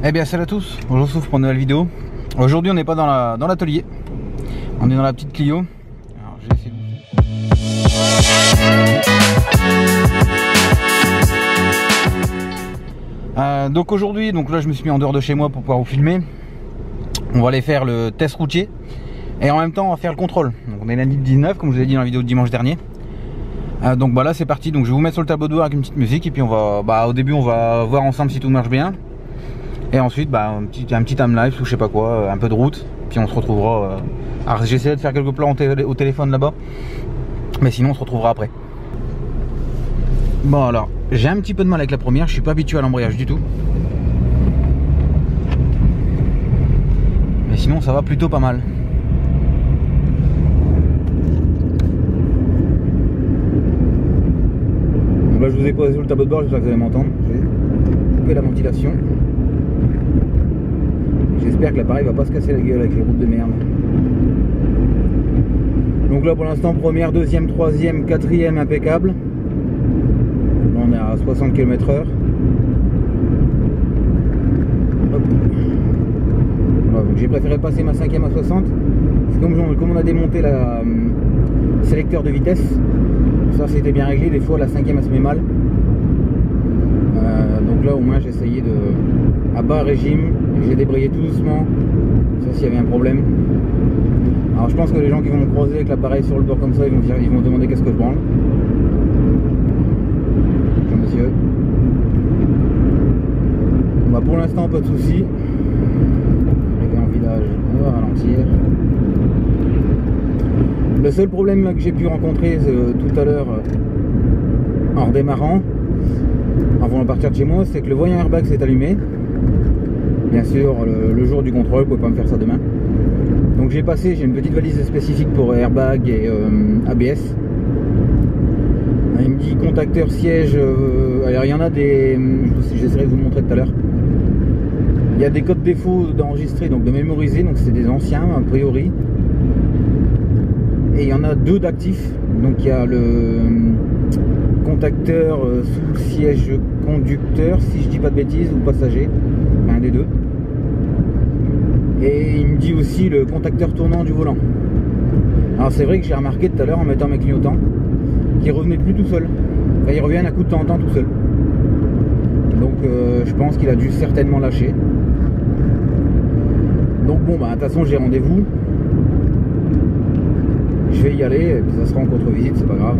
Eh bien salut à tous, on se retrouve pour une nouvelle vidéo. Aujourd'hui on n'est pas dans l'atelier, on est dans la petite Clio. Alors je vais essayer de... donc aujourd'hui, là je me suis mis en dehors de chez moi pour pouvoir vous filmer. On va aller faire le test routier et en même temps on va faire le contrôle. Donc on est lundi 19 comme je vous ai dit dans la vidéo de dimanche dernier. Donc bah là c'est parti, donc je vais vous mettre sur le tableau de bord avec une petite musique et puis on va, au début on va voir ensemble si tout marche bien. Et ensuite un petit time lapse ou je sais pas quoi, un peu de route, puis on se retrouvera. Alors j'essaierai de faire quelques plans au téléphone là-bas, mais sinon on se retrouvera après. Bon alors, j'ai un petit peu de mal avec la première, je suis pas habitué à l'embrayage du tout. Mais sinon ça va plutôt pas mal. Donc là je vous ai posé sur le tableau de bord, j'espère que vous allez m'entendre. Je vais couper la ventilation. J'espère que l'appareil va pas se casser la gueule avec les routes de merde. Donc là pour l'instant première, deuxième, troisième, quatrième impeccable. Là, on est à 60 km/h. Voilà, donc j'ai préféré passer ma cinquième à 60. C'est comme on a démonté la sélecteur de vitesse. Ça c'était bien réglé, des fois la cinquième elle se met mal. Donc là au moins j'ai essayé de à bas régime, j'ai débrayé tout doucement, ça s'il y avait un problème. Alors je pense que les gens qui vont me croiser avec l'appareil sur le bord comme ça, ils vont se demander qu'est-ce que je branle. Bonjour monsieur. Bah pour l'instant pas de soucis. Arrivé en village, on va ralentir. Le seul problème là, que j'ai pu rencontrer tout à l'heure en redémarrant, avant de partir de chez moi, c'est que le voyant airbag s'est allumé. Bien sûr, le jour du contrôle, vous pouvez pas me faire ça demain. Donc j'ai une petite valise spécifique pour airbag et ABS. Il me dit contacteur siège. Alors il y en a des, j'essaierai de vous montrer tout à l'heure. Il y a des codes défauts d'enregistrer, donc de mémoriser, donc c'est des anciens a priori. Et il y en a deux d'actifs. Donc il y a le contacteur sous le siège conducteur, si je dis pas de bêtises, ou passager, un des deux. Et il me dit aussi le contacteur tournant du volant. Alors c'est vrai que j'ai remarqué tout à l'heure en mettant mes clignotants qu'il revenait plus tout seul. Enfin, il revient à coup de temps en temps tout seul. Donc je pense qu'il a dû certainement lâcher. Donc bon bah de toute façon j'ai rendez-vous. Je vais y aller, et puis ça sera en contre-visite, c'est pas grave.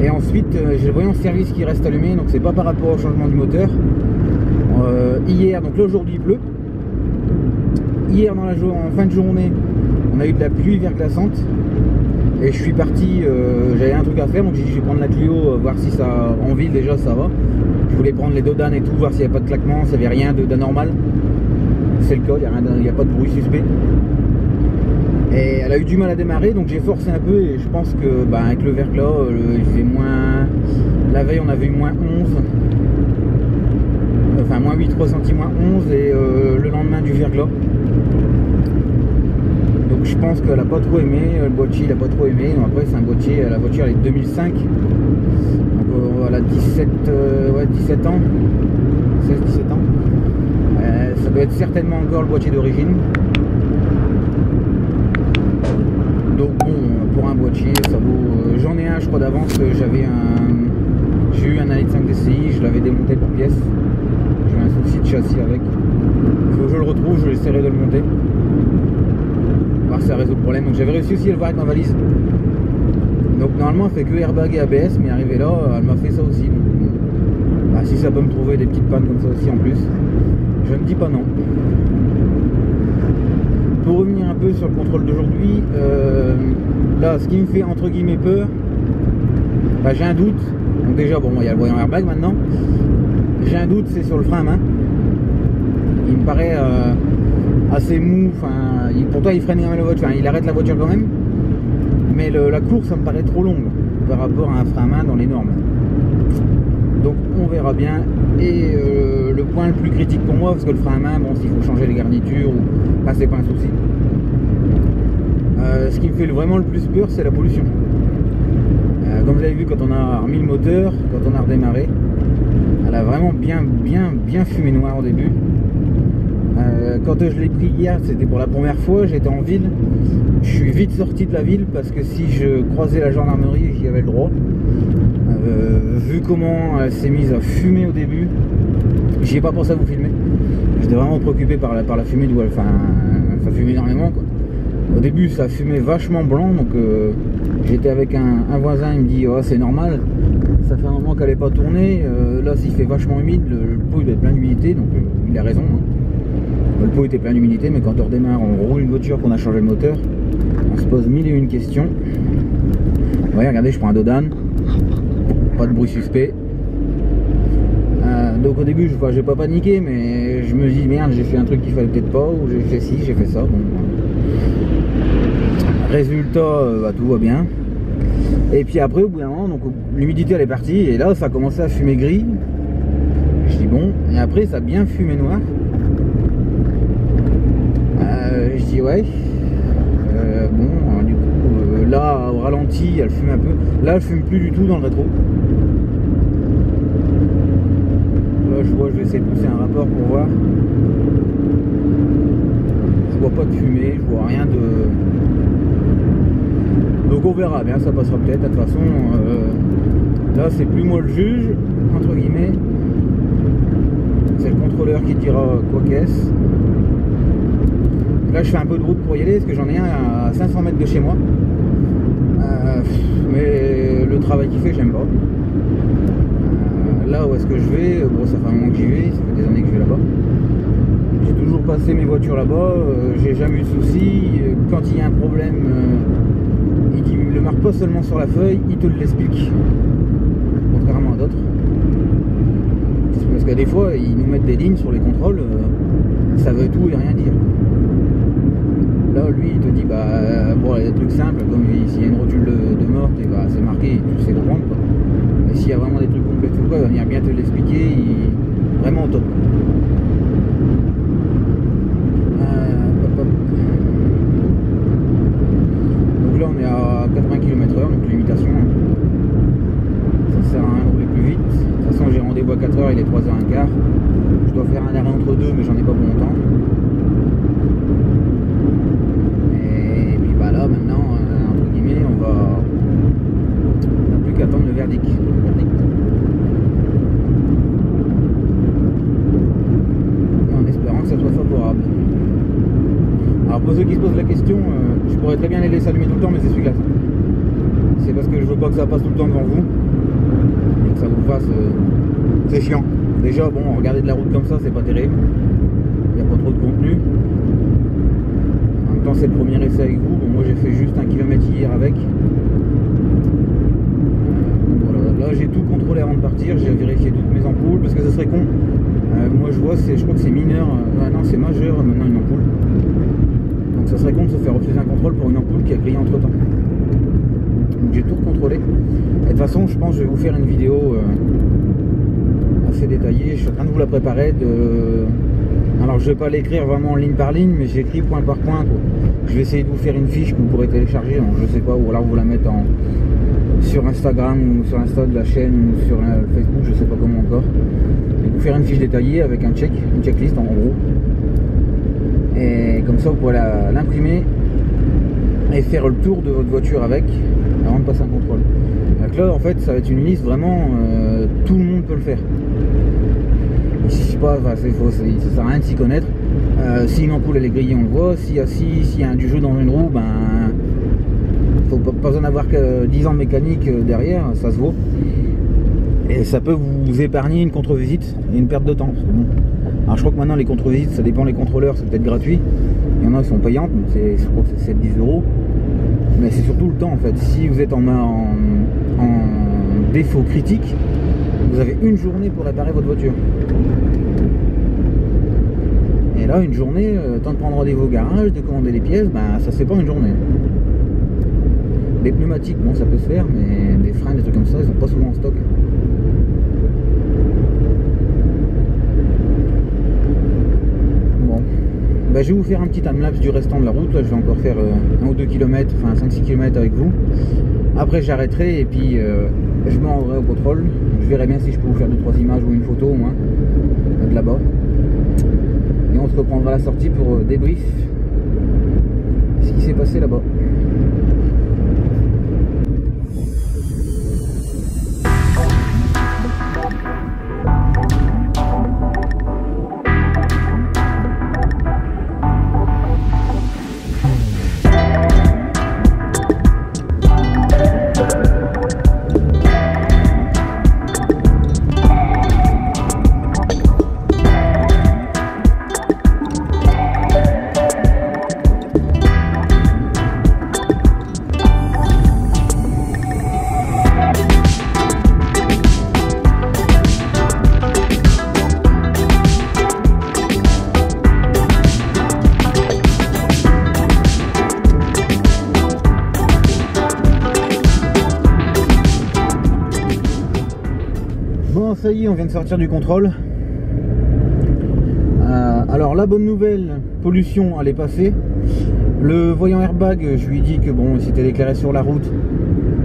Et ensuite j'ai le voyant service qui reste allumé, donc c'est pas par rapport au changement du moteur. Hier, donc là aujourd'hui il pleut. Hier en fin de journée on a eu de la pluie verglaçante et je suis parti, j'avais un truc à faire, donc j'ai dit je vais prendre la Clio, voir si ça, en ville déjà ça va. Je voulais prendre les dodanes et tout, voir s'il n'y avait pas de claquement, s'il n'y avait rien d'anormal. C'est le cas, il n'y a pas de bruit suspect. Et elle a eu du mal à démarrer, donc j'ai forcé un peu et je pense que avec le verglas, il faisait moins. La veille on avait eu moins 11. Enfin moins 8 ressenti, moins 11 et le lendemain du verglas. Donc je pense qu'elle a pas trop aimé, le boîtier il a pas trop aimé. Donc après c'est un boîtier, la voiture elle est de 2005. Donc elle a 17 ans. 16-17 ans. Ça doit être certainement encore le boîtier d'origine. Donc bon, pour un boîtier ça vaut. J'en ai un je crois d'avance, j'ai eu un Alite 5 DCI, je l'avais démonté pour pièce. J'ai un souci de châssis avec. Il faut que je le retrouve, je essaierai de le monter. Voir si ça résout le problème. Donc j'avais réussi aussi à le voir avec ma valise. Donc normalement elle fait que airbag et ABS, mais arrivé là, elle m'a fait ça aussi. Donc, si ça peut me trouver des petites pannes comme ça aussi en plus, je ne dis pas non. Pour revenir un peu sur le contrôle d'aujourd'hui, là ce qui me fait entre guillemets peur, j'ai un doute. Donc déjà bon, il y a le voyant airbag maintenant. J'ai un doute, c'est sur le frein à main. Il me paraît assez mou. Enfin, pourtant il freine quand même la voiture. Enfin, il arrête la voiture quand même. Mais la course, ça me paraît trop longue par rapport à un frein à main dans les normes. Donc on verra bien. Et le point le plus critique pour moi, parce que le frein à main, bon, s'il faut changer les garnitures, c'est pas un souci. Ce qui me fait vraiment le plus peur, c'est la pollution. Comme vous avez vu, quand on a remis le moteur, quand on a redémarré, à a vraiment bien fumé noir au début. Quand je l'ai pris hier, c'était pour la première fois, j'étais en ville. Je suis vite sorti de la ville parce que si je croisais la gendarmerie, j'y avais le droit. Vu comment elle s'est mise à fumer au début, j'y ai pas pensé à vous filmer. J'étais vraiment préoccupé par la fumée, enfin ça fumait énormément quoi. Au début ça fumait vachement blanc, donc j'étais avec un voisin, il me dit oh, c'est normal, ça fait un moment qu'elle n'est pas tournée, là s'il fait vachement humide, le pot il est plein d'humidité, donc il a raison. Hein. Le pot était plein d'humidité, mais quand on redémarre, on roule une voiture, qu'on a changé le moteur, on se pose mille et une questions. Ouais, regardez, je prends un Dodan, pas de bruit suspect. Donc au début, j'ai pas paniqué, mais je me dis merde, j'ai fait un truc qu'il fallait peut-être pas, ou j'ai fait ci, j'ai fait ça. Bon. Résultat, tout va bien. Et puis après, au bout d'un moment, donc l'humidité elle est partie, et là ça a commencé à fumer gris. Je dis bon, et après ça a bien fumé noir. Je dis ouais. Bon, du coup, là au ralenti, elle fume un peu. Là, elle fume plus du tout dans le rétro. Là, je vais essayer de pousser un rapport pour voir. Je vois pas de fumée, je vois rien de. Donc on verra bien, ça passera peut-être. De toute façon, là c'est plus moi le juge, entre guillemets. C'est le contrôleur qui dira quoi qu'est-ce. Là je fais un peu de route pour y aller parce que j'en ai un à 500 mètres de chez moi. Mais le travail qu'il fait, j'aime pas. Là où est-ce que je vais, bon ça fait un moment que j'y vais, ça fait des années que je vais là-bas. J'ai toujours passé mes voitures là-bas, j'ai jamais eu de soucis. Quand il y a un problème, il le marque pas seulement sur la feuille, il te l'explique. Contrairement à d'autres. Parce qu'à des fois, ils nous mettent des lignes sur les contrôles, ça veut tout et rien dire. Là, lui, il te dit, bon, il y a des trucs simples, comme s'il y a une rotule de morte, et c'est marqué, tu sais le prendre, quoi. Mais s'il y a vraiment des trucs complexes ou quoi, il va venir bien te l'expliquer, vraiment au top. Donc là, on est à 80 km/h, donc limitation. Ça sert à rien de rouler plus vite. De toute façon, j'ai rendez-vous à 4h, il est 3h15. Je dois faire un arrêt entre deux, mais j'en ai pas pour longtemps. Et puis là, maintenant, entre guillemets, on n'a plus qu'à attendre le verdict. En espérant que ça soit favorable. Alors pour ceux qui se posent la question, je pourrais très bien les laisser allumer tout le temps, mais c'est celui-là. C'est parce que je veux pas que ça passe tout le temps devant vous et que ça vous fasse. C'est chiant. Déjà, bon, regarder de la route comme ça, c'est pas terrible. Il n'y a pas trop de contenu. En même temps, c'est le premier essai avec vous. Bon, moi, j'ai fait juste 1 km hier avec. Voilà. Là, j'ai tout contrôlé avant de partir. J'ai vérifié toutes mes ampoules parce que ça serait con. Moi, je crois que c'est mineur. Non, c'est majeur maintenant une ampoule. Donc, ça serait con de se faire refuser un contrôle pour une ampoule qui a grillé entre temps. Donc, j'ai tout contrôlé. Et de toute façon, je pense que je vais vous faire une vidéo assez détaillée. Je suis en train de vous la préparer. Alors, je vais pas l'écrire vraiment ligne par ligne, mais j'écris point par point, quoi. Je vais essayer de vous faire une fiche que vous pourrez télécharger. Donc, je sais pas, ou alors vous la mettre sur Instagram ou sur Insta de la chaîne ou sur Facebook, je sais pas comment encore. Et vous faire une fiche détaillée avec une checklist en gros. Et comme ça, vous pourrez l'imprimer et faire le tour de votre voiture avec avant de passer un contrôle. Donc là, en fait, ça va être une liste vraiment, tout le monde peut le faire. Je sais pas, ça sert à rien de s'y connaître. Si une ampoule elle est grillée, on le voit. S'il y a du jeu dans une roue, faut pas besoin d'avoir que 10 ans de mécanique derrière, ça se vaut. Et ça peut vous épargner une contre-visite et une perte de temps. Parce que bon, alors je crois que maintenant les contre-visites, ça dépend des contrôleurs, c'est peut-être gratuit. Il y en a qui sont payantes, je crois que c'est 7-10 €. Mais c'est surtout le temps en fait. Si vous êtes en défaut critique, vous avez une journée pour réparer votre voiture. Et là, une journée, temps de prendre rendez-vous au garage, de commander les pièces, ça se fait pas une journée. Les pneumatiques, bon, ça peut se faire, mais des freins, des trucs comme ça, ils sont pas souvent en stock. Bon, je vais vous faire un petit timelapse du restant de la route. Là, je vais encore faire 1 ou 2 km, enfin 5-6 km avec vous. Après, j'arrêterai et puis je me rendrai au contrôle. Je verrai bien si je peux vous faire 2-3 images ou une photo au moins de là-bas. Et on se reprendra à la sortie pour débrief ce qui s'est passé là-bas. Bon, ça y est, on vient de sortir du contrôle. Alors la bonne nouvelle, pollution elle est passée. Le voyant airbag, je lui ai dit que bon, c'était éclairé sur la route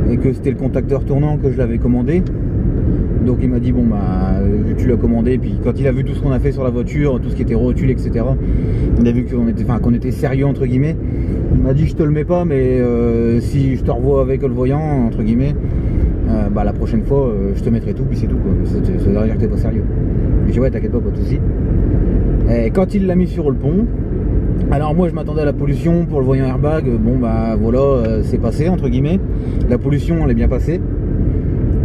et que c'était le contacteur tournant que je l'avais commandé. Donc il m'a dit bon bah vu que tu l'as commandé, puis quand il a vu tout ce qu'on a fait sur la voiture, tout ce qui était rotule, etc. Il a vu qu'on était sérieux entre guillemets. Il m'a dit je te le mets pas, mais si je te revois avec le voyant entre guillemets, bah la prochaine fois je te mettrai tout, puis c'est tout quoi. Ça veut dire que t'es pas sérieux. Mais ouais, t'inquiète pas de soucis. Et quand il l'a mis sur le pont, alors moi je m'attendais à la pollution pour le voyant airbag. Bon bah voilà, c'est passé entre guillemets. La pollution elle est bien passée.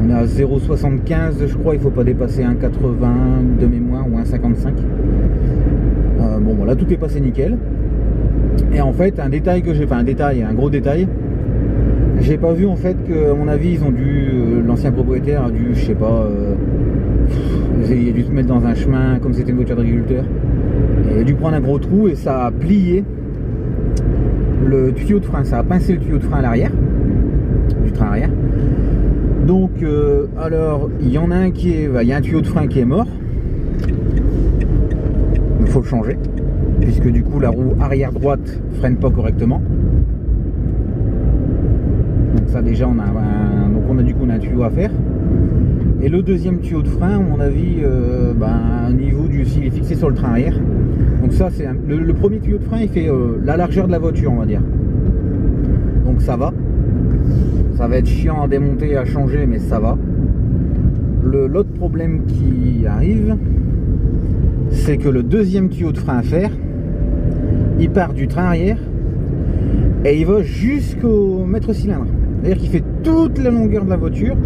On est à 0,75 je crois, il faut pas dépasser 1,80 de mémoire ou 1,55. Bon voilà, tout est passé nickel. Et en fait un détail que j'ai, enfin un gros détail, j'ai pas vu en fait que à mon avis ils ont dû, l'ancien propriétaire a dû, je sais pas, il a dû se mettre dans un chemin comme c'était une voiture d'agriculteur. Il a dû prendre un gros trou et ça a plié le tuyau de frein, ça a pincé le tuyau de frein à l'arrière du train arrière. Donc alors il y en a un qui est, il y a un tuyau de frein qui est mort, il faut le changer puisque du coup la roue arrière droite freine pas correctement. Donc ça déjà on a du coup un tuyau à faire. Et le deuxième tuyau de frein, à mon avis, au niveau du, s'il est fixé sur le train arrière. Donc ça c'est le premier tuyau de frein, il fait la largeur de la voiture on va dire. Donc ça va. Ça va être chiant à démonter et à changer, mais ça va. L'autre problème qui arrive, c'est que le deuxième tuyau de frein à faire, il part du train arrière et il va jusqu'au maître cylindre. C'est-à-dire qu'il fait toute la longueur de la voiture,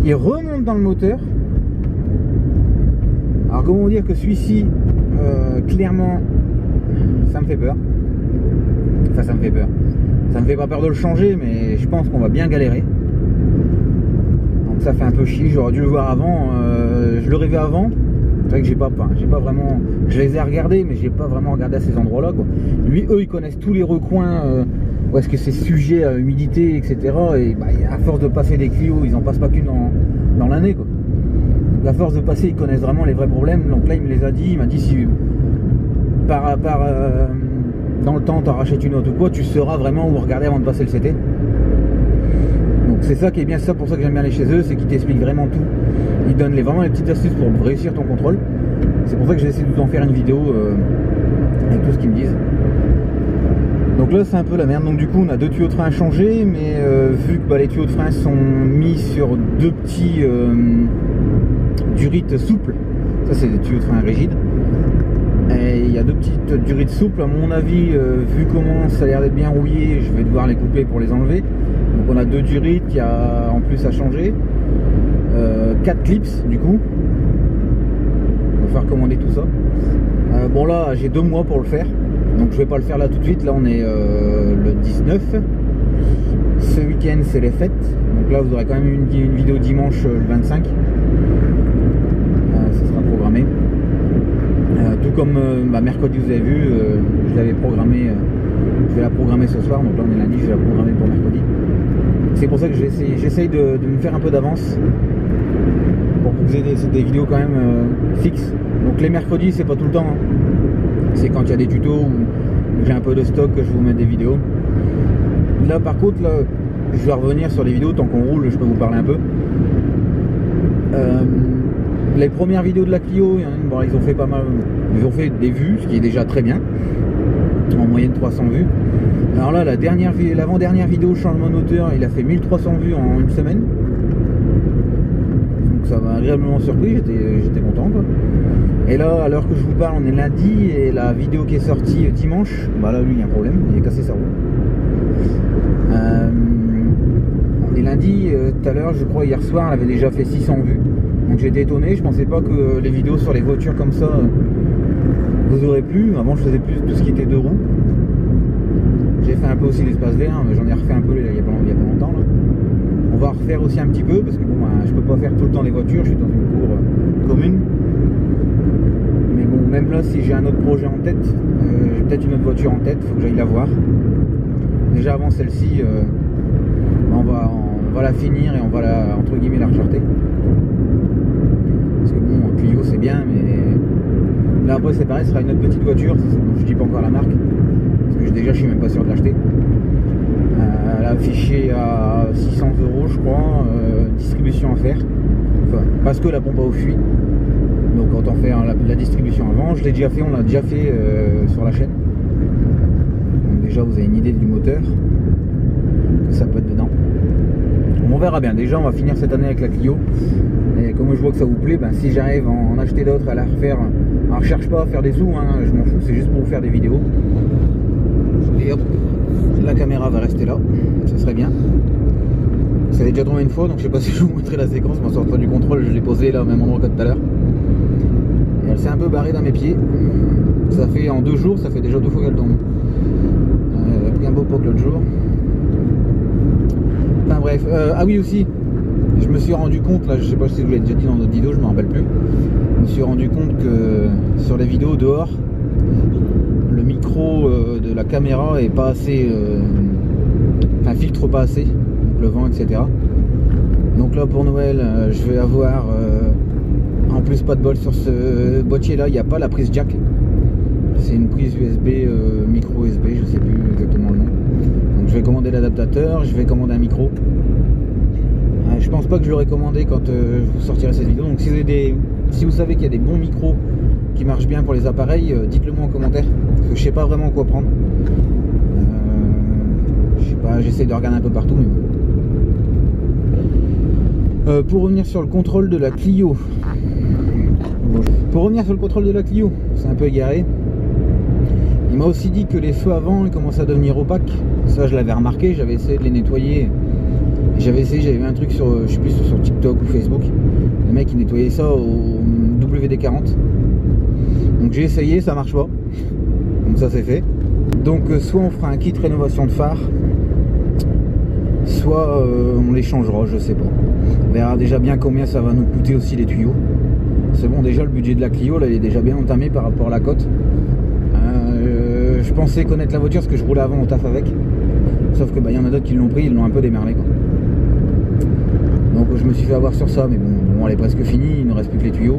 il remonte dans le moteur. Alors comment dire que celui-ci, clairement, ça me fait peur. Enfin ça me fait peur. Ça me fait pas peur de le changer, mais je pense qu'on va bien galérer. Donc ça fait un peu chier, j'aurais dû le voir avant. Je l'aurais vu avant. C'est vrai que j'ai pas vraiment. Je les ai regardés, mais j'ai pas vraiment regardé à ces endroits-là, quoi. Lui, eux, ils connaissent tous les recoins où est-ce que c'est sujet à humidité, etc. Et bah, à force de passer des Clio, ils en passent pas qu'une dans l'année, quoi. À force de passer, ils connaissent vraiment les vrais problèmes. Donc là, il me les a dit. Il m'a dit si dans le temps tu rachètes une autre ou quoi, tu sauras vraiment où regarder avant de passer le CT. Donc c'est ça qui est bien, c'est ça pour ça que j'aime bien aller chez eux, c'est qu'ils t'expliquent vraiment tout. Ils donnent vraiment les petites astuces pour réussir ton contrôle. C'est pour ça que j'ai essayé de vous en faire une vidéo avec tout ce qu'ils me disent. Donc là c'est un peu la merde. Donc du coup on a deux tuyaux de frein à changer, mais vu que les tuyaux de frein sont mis sur deux petits durites souples, ça c'est des tuyaux de frein rigides. Et il y a deux petites durites souples, à mon avis, vu comment ça a l'air d'être bien rouillé, je vais devoir les couper pour les enlever. Donc on a deux durites, il y a en plus à changer, 4 clips du coup, il va falloir commander tout ça. Bon là j'ai 2 mois pour le faire, donc je vais pas le faire là tout de suite, là on est le 19, ce week-end c'est les fêtes, donc là vous aurez quand même une vidéo dimanche le 25, ça sera programmé. Tout comme mercredi vous avez vu, je l'avais programmé, je vais la programmer ce soir, donc là on est lundi, je vais la programmer pour mercredi. C'est pour ça que j'essaye de me faire un peu d'avance pour que vous ayez des vidéos quand même fixes. Donc les mercredis c'est pas tout le temps, hein. C'est quand il y a des tutos où j'ai un peu de stock que je vous mets des vidéos. Là par contre là, je vais revenir sur les vidéos tant qu'on roule, je peux vous parler un peu. Les premières vidéos de la Clio, bon, ils ont fait pas mal, ils ont fait des vues, ce qui est déjà très bien, en moyenne 300 vues. Alors là, l'avant-dernière vidéo changement de moteur, il a fait 1300 vues en une semaine. Donc ça m'a agréablement surpris, j'étais content quoi. Et là, à l'heure que je vous parle, on est lundi, et la vidéo qui est sortie dimanche, bah là, lui, il y a un problème, il a cassé sa roue. On est lundi, tout à l'heure, je crois, hier soir, elle avait déjà fait 600 vues. Donc j'étais étonné, je pensais pas que les vidéos sur les voitures comme ça vous auraient plu. Avant, je faisais plus tout ce qui était deux roues. J'ai fait un peu aussi l'espace vert, mais j'en ai refait un peu il y a pas longtemps. Là. On va refaire aussi un petit peu, parce que bon, je peux pas faire tout le temps les voitures, je suis dans une cour commune. Mais bon, même là, si j'ai un autre projet en tête, j'ai peut-être une autre voiture en tête, il faut que j'aille la voir. Déjà avant celle-ci, on va la finir et on va la, entre guillemets, la recharter. Parce que bon, Clio c'est bien, mais là après c'est pareil, ce sera une autre petite voiture, je dis pas encore la marque, parce que déjà je suis même pas sûr de l'acheter. Elle a affiché à 600 € je crois, distribution à faire, enfin, parce que la pompe à eau fuit. Donc quand on fait la distribution avant, je l'ai déjà fait, on l'a déjà fait sur la chaîne. Donc déjà vous avez une idée du moteur, que ça peut être dedans. On verra bien, déjà on va finir cette année avec la Clio. Et comme je vois que ça vous plaît, ben, si j'arrive à en acheter d'autres, à la refaire, alors je cherche pas à faire des sous, hein, je m'en fous, c'est juste pour vous faire des vidéos. Et hop, la caméra va rester là, ça serait bien. Ça avait déjà tombé une fois, donc je sais pas si je vous montrerai la séquence, mais en sortant du contrôle, je l'ai posée là au même endroit que tout à l'heure. Et elle s'est un peu barrée dans mes pieds. Ça fait en 2 jours, ça fait déjà 2 fois qu'elle tombe. Elle a pris un beau pot l'autre jour. Enfin bref, ah oui aussi, je me suis rendu compte, là je sais pas si je vous l'ai déjà dit dans d'autres vidéos, je me rappelle plus. Je me suis rendu compte que sur les vidéos dehors, le micro de la caméra est pas assez, enfin filtre pas assez, donc le vent etc. Donc là pour Noël, je vais avoir, en plus pas de bol sur ce boîtier là, il n'y a pas la prise jack. C'est une prise USB, micro USB, je sais plus exactement le nom. Donc je vais commander l'adaptateur, je vais commander un micro. Je pense pas que je l'aurais commandé quand je vous sortirai cette vidéo. Donc si vous savez qu'il y a des bons micros qui marchent bien pour les appareils, dites-le moi en commentaire. Parce que je sais pas vraiment quoi prendre. Je sais pas, j'essaie de regarder un peu partout. Mais... pour revenir sur le contrôle de la Clio. C'est un peu égaré. Il m'a aussi dit que les feux avant ils commençaient à devenir opaques. Ça je l'avais remarqué, j'avais essayé de les nettoyer. J'avais vu un truc sur, je sais plus, sur TikTok ou Facebook. Le mec il nettoyait ça au WD-40. Donc j'ai essayé, ça marche pas. Donc ça c'est fait. Donc soit on fera un kit rénovation de phare, soit on les changera, je sais pas. On verra déjà bien combien ça va nous coûter aussi les tuyaux. C'est bon, déjà le budget de la Clio là il est déjà bien entamé par rapport à la cote. Je pensais connaître la voiture parce que je roulais avant au taf avec. Sauf que bah, y en a d'autres qui l'ont pris, ils l'ont un peu démerlé quoi. Donc je me suis fait avoir sur ça, mais bon elle est presque finie, il ne reste plus que les tuyaux.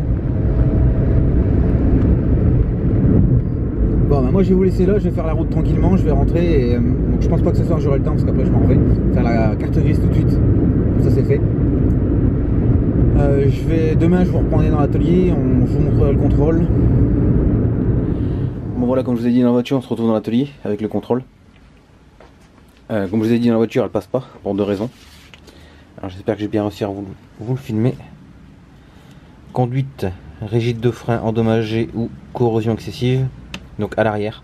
Bon bah moi je vais vous laisser là, je vais faire la route tranquillement, je vais rentrer et donc je pense pas que ce soir j'aurai le temps parce qu'après je m'en vais faire la carte grise tout de suite. Ça c'est fait. Demain je vous reprendrai dans l'atelier, je vous montrerai le contrôle. Bon voilà, comme je vous ai dit dans la voiture, on se retrouve dans l'atelier avec le contrôle. Comme je vous ai dit dans la voiture, elle passe pas pour 2 raisons. Alors j'espère que j'ai bien réussi à vous le filmer. Conduite rigide de frein endommagée ou corrosion excessive. Donc à l'arrière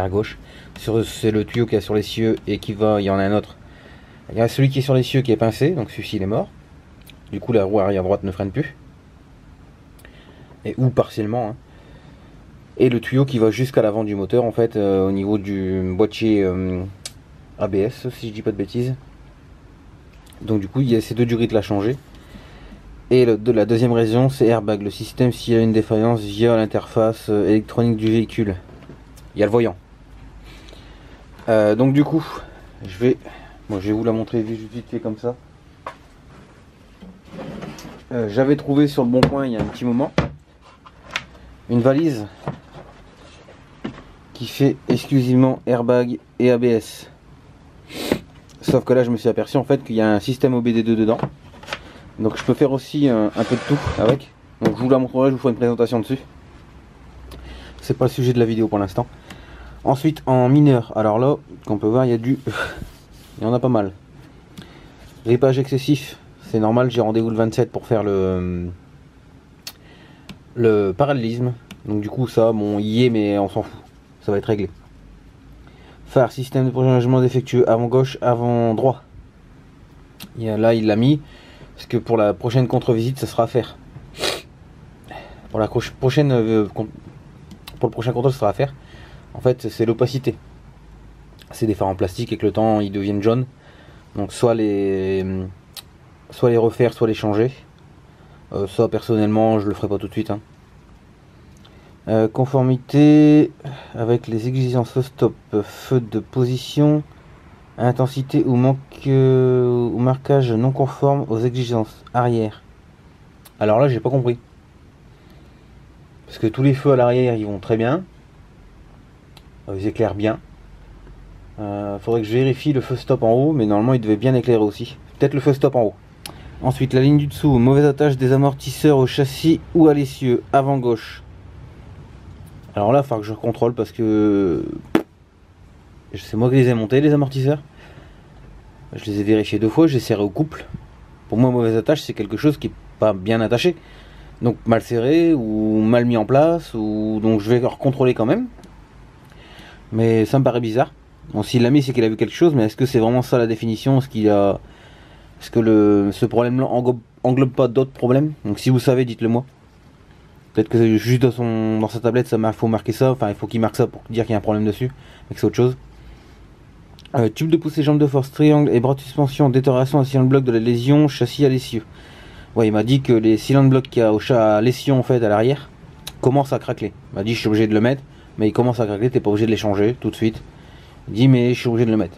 gauche. C'est le tuyau qui est sur l'essieu et qui va, il y en a un autre. Il y a celui qui est sur l'essieu qui est pincé, donc celui-ci il est mort. Du coup la roue arrière droite ne freine plus. Et ou partiellement. Hein. Et le tuyau qui va jusqu'à l'avant du moteur en fait, au niveau du boîtier ABS si je dis pas de bêtises. Donc du coup il y a ces 2 durites là changées. Et la deuxième raison c'est airbag, le système s'il y a une défaillance via l'interface électronique du véhicule. Il y a le voyant. Donc du coup je vais vous la montrer vite fait comme ça. J'avais trouvé sur le bon coin il y a un petit moment une valise qui fait exclusivement airbag et ABS. Sauf que là je me suis aperçu en fait qu'il y a un système OBD2 dedans. Donc je peux faire aussi un peu de tout avec. Donc je vous la montrerai, je vous ferai une présentation dessus. C'est pas le sujet de la vidéo pour l'instant. Ensuite en mineur, alors là, qu'on peut voir, il y a il y en a pas mal. Ripage excessif, c'est normal, j'ai rendez-vous le 27 pour faire le parallélisme. Donc du coup ça, bon, y est, mais on s'en fout, ça va être réglé. Phare, système de prolongement défectueux, avant gauche, avant droit. Là il l'a mis, parce que pour la prochaine contre-visite ça sera à faire. Pour la prochaine, pour le prochain contrôle ça sera à faire. En fait c'est l'opacité. C'est des phares en plastique et que le temps ils deviennent jaunes. Donc soit les refaire, soit les changer. Ça personnellement je le ferai pas tout de suite. Conformité avec les exigences feu stop, feu de position, intensité ou marquage non conforme aux exigences arrière. Alors là j'ai pas compris. Parce que tous les feux à l'arrière ils vont très bien. Ils éclairent bien. Faudrait que je vérifie le feu stop en haut, mais normalement il devait bien éclairer aussi. Peut-être le feu stop en haut. Ensuite la ligne du dessous, mauvaise attache des amortisseurs au châssis ou à l'essieu, avant gauche. Alors là il faudra que je contrôle parce que c'est moi qui les ai montés les amortisseurs. Je les ai vérifiés 2 fois, j'ai serré au couple. Pour moi mauvaise attache c'est quelque chose qui n'est pas bien attaché. Donc mal serré ou mal mis en place, donc je vais recontrôler quand même. Mais ça me paraît bizarre. Bon, s'il l'a mis c'est qu'il a vu quelque chose, mais est-ce que c'est vraiment ça la définition? Est-ce que ce problème là englobe pas d'autres problèmes? Donc si vous savez dites-le moi. Peut-être que juste dans sa tablette il faut marquer ça, enfin il faut qu'il marque ça pour dire qu'il y a un problème dessus, mais que c'est autre chose. Tube de poussée, jambe de force, triangle et bras de suspension, détérioration à cylindre bloc de la lésion, châssis à l'essieu. Ouais, il m'a dit que les cylindres blocs qu'il y a à l'essieu en fait à l'arrière commencent à craquer. Il m'a dit je suis obligé de le mettre, mais il commence à craquer, t'es pas obligé de les changer tout de suite. Il dit mais je suis obligé de le mettre.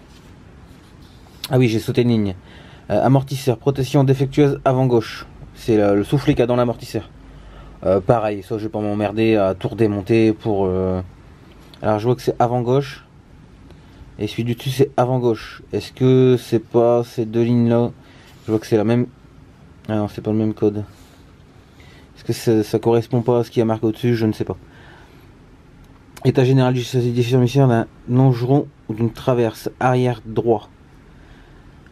Ah oui, j'ai sauté une ligne. Amortisseur, protection défectueuse avant gauche. C'est le soufflet qu'il y a dans l'amortisseur. Pareil, ça je vais pas m'emmerder à tout redémonter pour... Alors je vois que c'est avant gauche. Et celui du dessus c'est avant gauche. Est-ce que c'est pas ces deux lignes là? Je vois que c'est la même... Ah non, c'est pas le même code. Est-ce que ça correspond pas à ce qu'il y a marqué au-dessus? Je ne sais pas. État général du châssis définition d'un longeron ou d'une traverse arrière droit.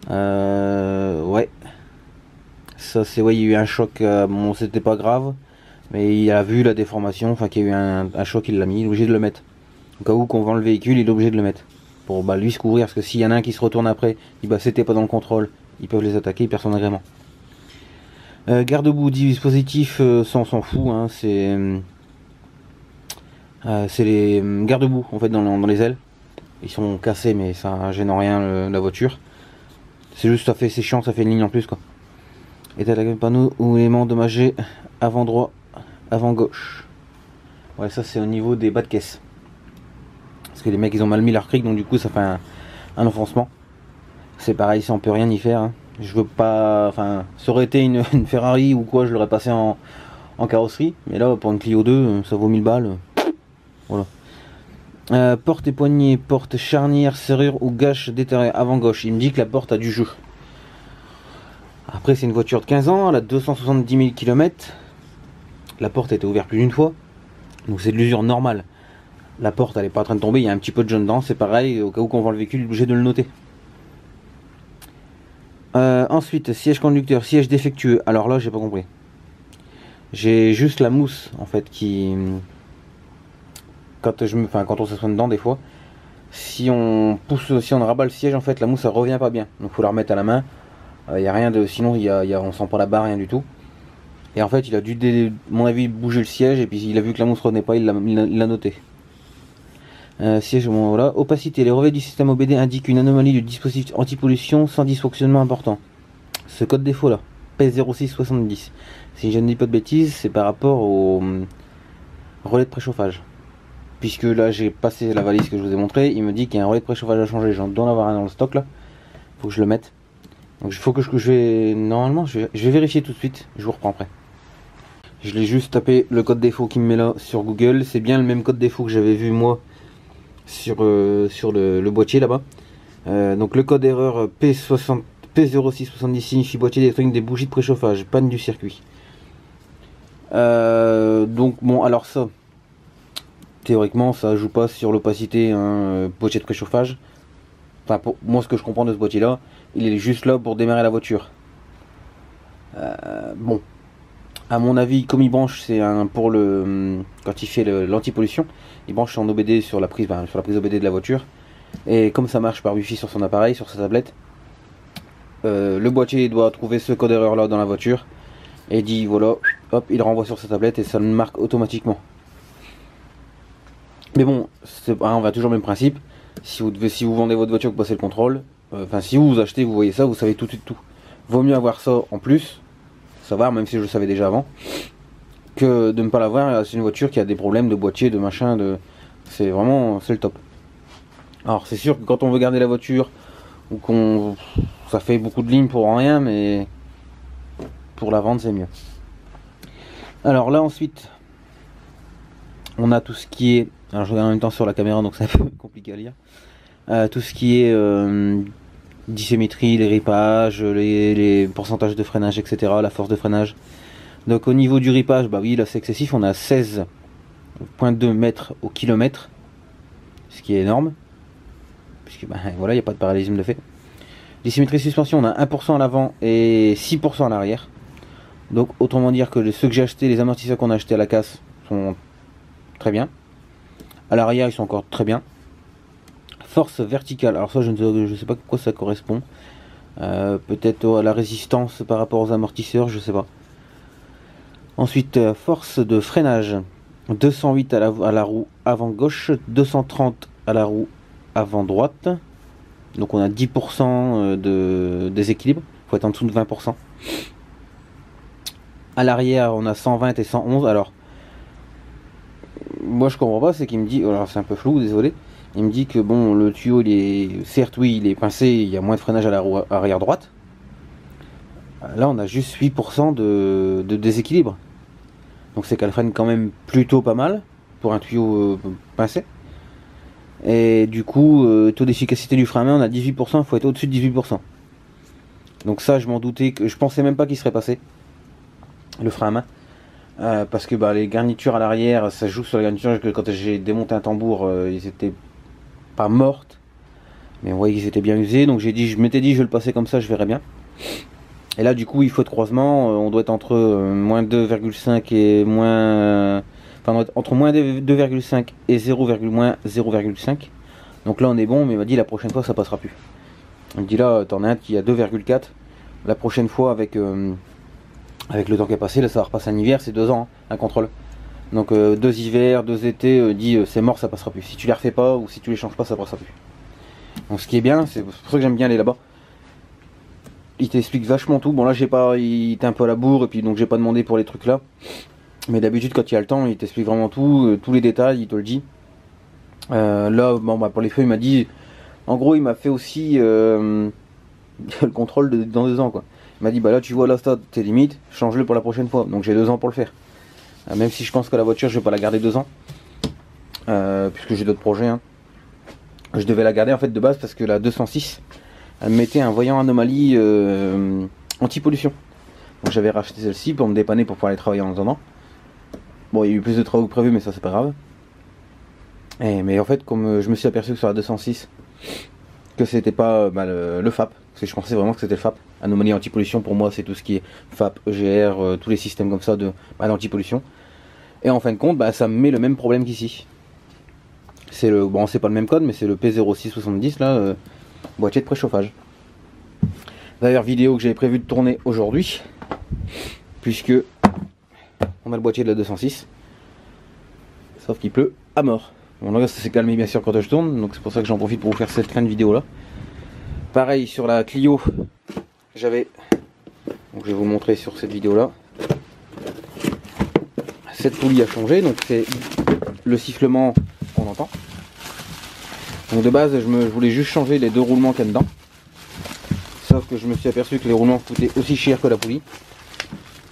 Ouais. Ça c'est... Ouais, il y a eu un choc. Bon, c'était pas grave. Mais il a vu la déformation. Enfin, qu'il y a eu un choc, il l'a mis. Il est obligé de le mettre. Au cas où qu'on vend le véhicule, il est obligé de le mettre. Pour lui se couvrir. Parce que s'il y en a un qui se retourne après, il dit bah c'était pas dans le contrôle. Ils peuvent les attaquer, ils perdent son agrément. Garde-boue, dispositif, ça on s'en fout. Hein, c'est les garde-boue en fait dans les ailes. Ils sont cassés mais ça gêne en rien la voiture. C'est juste c'est chiant, ça fait une ligne en plus quoi. État de la panneau ou élément endommagé avant droit, avant gauche. Ouais, ça c'est au niveau des bas de caisse. Parce que les mecs ils ont mal mis leur cric, donc du coup ça fait un enfoncement. C'est pareil, ça on peut rien y faire. Hein. Je veux pas. Enfin, ça aurait été une Ferrari ou quoi, je l'aurais passé en carrosserie. Mais là, pour une Clio 2, ça vaut 1000 balles. Voilà. Porte et poignée, porte, charnière, serrure ou gâche déterrée avant gauche. Il me dit que la porte a du jeu. Après, c'est une voiture de 15 ans, elle a 270 000 km. La porte a été ouverte plus d'une fois. Donc c'est de l'usure normale. La porte, elle est pas en train de tomber, il y a un petit peu de jaune dedans. C'est pareil, au cas où qu'on vend le véhicule, il est obligé de le noter. Ensuite, siège conducteur, siège défectueux. Alors là, j'ai pas compris. J'ai juste la mousse en fait qui, quand on s'assoit dedans des fois, si on rabat le siège en fait, la mousse ça revient pas bien. Donc faut la remettre à la main. Il y a rien de, sinon on sent pas la barre, rien du tout. Et en fait, il a dû, à mon avis, bouger le siège et puis il a vu que la mousse revenait pas, il l'a noté. Siège, bon, voilà. Opacité. Les relevés du système OBD indiquent une anomalie du dispositif anti-pollution sans dysfonctionnement important. Ce code défaut là, P0670. Si je ne dis pas de bêtises, c'est par rapport au relais de préchauffage. Puisque là j'ai passé la valise que je vous ai montré, il me dit qu'il y a un relais de préchauffage à changer. J'en dois en avoir un dans le stock là. Faut que je le mette. Donc il faut que je vais. Normalement, je vais vérifier tout de suite. Je vous reprends après. Je l'ai juste tapé le code défaut qui me met là sur Google. C'est bien le même code défaut que j'avais vu moi sur le boîtier là-bas. Donc le code erreur P0670 signifie boîtier électronique des bougies de préchauffage, panne du circuit. Donc bon, alors ça, théoriquement, ça joue pas sur l'opacité, hein, boîtier de préchauffage. Enfin, pour moi, ce que je comprends de ce boîtier-là, il est juste là pour démarrer la voiture. Bon, à mon avis, comme il branche, c'est un pour le quand il fait l'anti-pollution, il branche son OBD sur la prise, sur la prise OBD de la voiture. Et comme ça marche par Wi-Fi sur son appareil, sur sa tablette, le boîtier doit trouver ce code erreur là dans la voiture et dit voilà, hop, il renvoie sur sa tablette et ça le marque automatiquement. Mais bon, on va toujours le même principe. Si vous vendez votre voiture, que vous passez le contrôle, enfin si vous achetez, vous voyez ça, vous savez tout de suite tout. Vaut mieux avoir ça en plus, savoir, même si je le savais déjà avant, que de ne pas l'avoir. C'est une voiture qui a des problèmes de boîtier, de machin, c'est vraiment, c'est le top. Alors c'est sûr que quand on veut garder la voiture, ou ça fait beaucoup de lignes pour rien, mais pour la vente c'est mieux. Alors là ensuite, on a tout ce qui est, alors je regarde en même temps sur la caméra donc c'est un peu compliqué à lire, tout ce qui est dissymétrie, les ripages, les pourcentages de freinage, etc., la force de freinage. Donc au niveau du ripage, bah oui là c'est excessif, on a 16,2 mètres au kilomètre, ce qui est énorme, puisque bah, voilà, il n'y a pas de parallélisme de fait. Dissymétrie suspension, on a 1% à l'avant et 6% à l'arrière. Donc autrement dire que ceux que j'ai achetés, les amortisseurs qu'on a achetés à la casse sont très bien. À l'arrière ils sont encore très bien. Force verticale, alors ça je ne sais pas à quoi ça correspond. Peut-être à la résistance par rapport aux amortisseurs, je sais pas. Ensuite, force de freinage, 208 à la roue avant gauche, 230 à la roue avant droite. Donc on a 10% de déséquilibre, il faut être en dessous de 20%. À l'arrière on a 120 et 111. Alors moi je comprends pas, c'est qu'il me dit, alors c'est un peu flou, désolé. Il me dit que bon, le tuyau il est, certes oui il est pincé, il y a moins de freinage à la roue arrière droite. Là on a juste 8% de déséquilibre. Donc c'est qu'elle freine quand même plutôt pas mal pour un tuyau pincé. Et du coup, taux d'efficacité du frein à main, on a 18%, il faut être au-dessus de 18%. Donc ça je m'en doutais, que je pensais même pas qu'il serait passé, le frein à main. Parce que bah, les garnitures à l'arrière, ça joue sur les garnitures, que quand j'ai démonté un tambour, ils étaient pas mortes, mais on voyait qu'ils étaient bien usés, donc je m'étais dit je vais le passer comme ça, je verrai bien. Et là du coup il faut de croisement, on doit être entre moins 2,5 et moins, enfin entre moins 2,5 et 0,5. Donc là on est bon, mais il m'a dit la prochaine fois ça passera plus. Il me dit là t'en as un qui a 2,4, la prochaine fois avec le temps qui est passé, là ça va repasser un hiver, c'est 2 ans hein, un contrôle. Donc 2 hivers, 2 étés, dit c'est mort, ça passera plus. Si tu les refais pas ou si tu les changes pas, ça passera plus. Donc ce qui est bien, c'est pour ça que j'aime bien aller là-bas. Il t'explique vachement tout. Bon là il était un peu à la bourre et puis donc j'ai pas demandé pour les trucs là. Mais d'habitude quand il y a le temps, il t'explique vraiment tout, tous les détails, il te le dit. Là bon bah pour les feux il m'a dit, en gros il m'a fait aussi le contrôle dans 2 ans quoi. Il m'a dit bah là tu vois là ça tes limites, change-le pour la prochaine fois. Donc j'ai 2 ans pour le faire. Même si je pense que la voiture je vais pas la garder 2 ans, puisque j'ai d'autres projets hein. Je devais la garder en fait de base parce que la 206 elle mettait un voyant anomalie anti-pollution. Donc j'avais racheté celle-ci pour me dépanner pour pouvoir aller travailler en attendant. Bon il y a eu plus de travaux que prévu mais ça c'est pas grave. Mais en fait comme je me suis aperçu que sur la 206 que c'était pas le FAP, parce que je pensais vraiment que c'était le FAP. Anomalie anti-pollution pour moi c'est tout ce qui est FAP, EGR, tous les systèmes comme ça d'anti-pollution. Et en fin de compte ça me met le même problème qu'ici. C'est c'est pas le même code mais c'est le P0670 là, boîtier de préchauffage. D'ailleurs vidéo que j'avais prévu de tourner aujourd'hui, puisque on a le boîtier de la 206, sauf qu'il pleut à mort. Bon là ça s'est calmé bien sûr quand je tourne, donc c'est pour ça que j'en profite pour vous faire cette fin de vidéo là. Pareil sur la Clio, donc je vais vous montrer sur cette vidéo là. Cette poulie a changé, donc c'est le sifflement qu'on entend. Donc de base je voulais juste changer les 2 roulements qu'il y a dedans. Sauf que je me suis aperçu que les roulements coûtaient aussi cher que la poulie.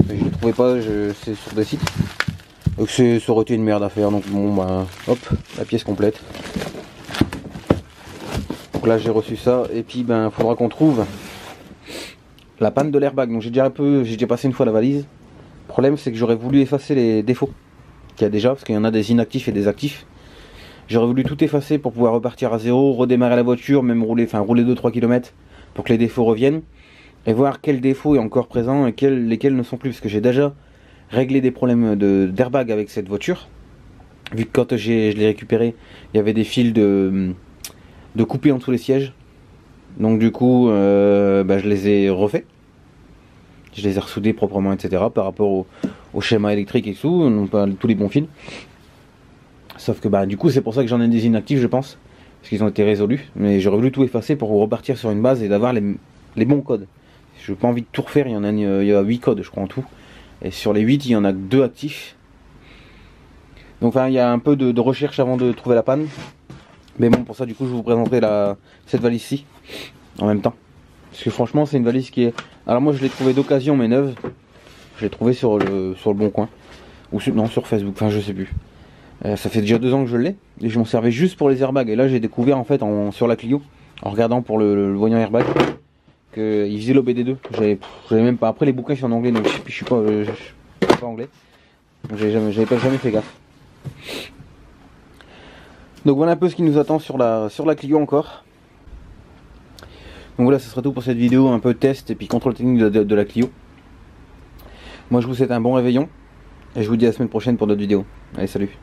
Je ne les trouvais pas, c'est sur des sites. Donc ça aurait été une merde à faire. Donc bon hop, la pièce complète. Donc là j'ai reçu ça et puis faudra qu'on trouve la panne de l'airbag. Donc j'ai déjà passé une fois la valise. Le problème c'est que j'aurais voulu effacer les défauts qu'il y a déjà, parce qu'il y en a des inactifs et des actifs. J'aurais voulu tout effacer pour pouvoir repartir à zéro, redémarrer la voiture, même rouler 2-3 km pour que les défauts reviennent. Et voir quel défaut est encore présent et lesquels ne sont plus. Parce que j'ai déjà réglé des problèmes d'airbag avec cette voiture. Vu que quand je l'ai récupéré, il y avait des fils de coupés en dessous les sièges. Donc du coup, je les ai refaits. Je les ai ressoudés proprement, etc. Par rapport au schéma électrique et tout, non pas tous les bons fils. Sauf que du coup, c'est pour ça que j'en ai des inactifs, je pense. Parce qu'ils ont été résolus. Mais j'aurais voulu tout effacer pour repartir sur une base et d'avoir les bons codes. Je n'ai pas envie de tout refaire, il y a 8 codes, je crois, en tout. Et sur les 8, il y en a que 2 actifs. Donc il y a un peu de recherche avant de trouver la panne. Mais bon, pour ça, du coup, je vous présenterai cette valise-ci en même temps. Parce que franchement, c'est une valise qui est... Alors moi, je l'ai trouvée d'occasion, mais neuve. Je l'ai trouvée sur le Bon Coin. Ou sur Facebook, enfin, je sais plus. Ça fait déjà 2 ans que je l'ai. Et je m'en servais juste pour les airbags. Et là, j'ai découvert, en fait, sur la Clio, en regardant pour le voyant airbag, qu'il faisait l'OBD2. J'avais même pas... Après, les bouquins sont en anglais, donc je suis pas anglais. Donc j'avais jamais fait gaffe. Donc voilà un peu ce qui nous attend sur la Clio encore. Donc voilà, ce sera tout pour cette vidéo, un peu test et puis contrôle technique de la Clio. Moi je vous souhaite un bon réveillon et je vous dis à la semaine prochaine pour d'autres vidéos. Allez, salut.